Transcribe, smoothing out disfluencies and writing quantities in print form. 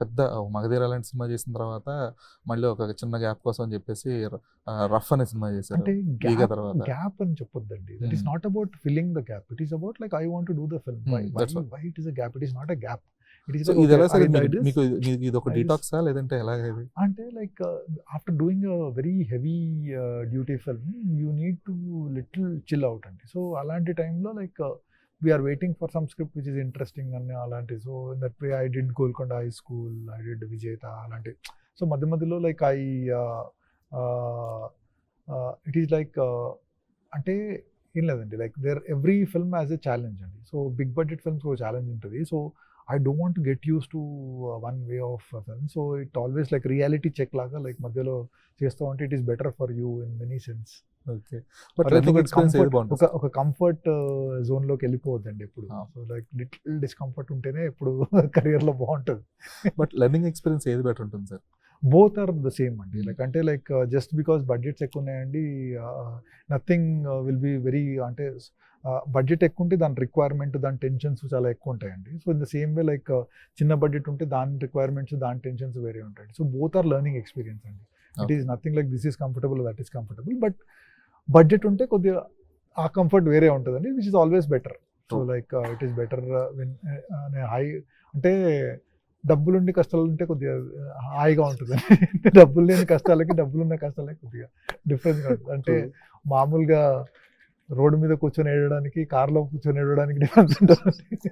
పెద్ద మగధీర లాంటి సినిమా చేసిన తర్వాత మళ్ళీ ఒక చిన్న గ్యాప్ కోసం అని చెప్పేసి రఫ్ అనే సినిమా చేశారు అంటే ఈగ గ్యాప్ తర్వాత. గ్యాప్ అని చెప్పొద్దండి. That is not about filling the gap. It is about like I want to do the film. That's what. Why it is a gap? It is not a gap. It is so ఇది ఎలా sir మీకు ఇది ఒక I డీటాక్సా లేదంటే ఎలాగ ఇది? అంటే like after doing a very heavy duty film you need to little chill out అండి. సో అలాంటి టైంలో like we are waiting for some script which is interesting అని అలాంటి. So that way I did Golconda high school, I did Vijetha అలాంటి. So మధ్య మధ్యలో like it is like అంటే ఏం లేదండి, like there every film as a challenge అండి. సో బిగ్ బడ్జెట్ ఫిల్మ్స్ ఒక ఛాలెంజ్ ఉంటుంది. So I don't want to get used to one way of film. So it always like reality check laga, like మధ్యలో చేస్తూ ఉంటే it is better for you in many sense. Okay. But learning experience ఏది బాగుంటుంది? ఒక comfort zone లోకి వెళ్ళిపోవద్దండి ఎప్పుడు. So like little discomfort ఉంటేనే ఎప్పుడు కెరియర్ లో బాగుంటుంది. బట్ లెర్నింగ్ ఎక్స్‌పీరియన్స్ ఏది బెటర్ ఉంటుంది sir? Both are the same అండి. లైక్ అంటే లైక్ జస్ట్ బికాస్ బడ్జెట్స్ ఎక్కువ ఉన్నాయండి, నథింగ్ విల్ బి వెరీ అంటే బడ్జెట్ ఎక్కువ ఉంటే దాని రిక్వైర్మెంట్, దాని టెన్షన్స్ చాలా ఎక్కువ ఉంటాయండి. So in the same way like చిన్న బడ్జెట్ ఉంటే దాని రిక్వైర్మెంట్స్, దాని టెన్షన్స్ వేరే ఉంటాయండి. So both are learning experience అండి. It is nothing like this is comfortable, that is comfortable. But budget ఉంటే కొద్దిగా ఆ కంఫర్ట్ వేరే ఉంటుందండి, which is always better. So like it is better when high అంటే డబ్బులుండి కష్టాలు ఉంటే కొద్దిగా హాయిగా ఉంటుంది. డబ్బులు లేని కష్టాలకి డబ్బులున్న కష్టాలకి కొద్దిగా డిఫరెన్స్గా ఉంటుంది. అంటే మామూలుగా రోడ్డు మీద కూర్చొని ఏడడానికి, కార్లో కూర్చొని ఏడడానికి డిఫరెన్స్ ఉంటుంది.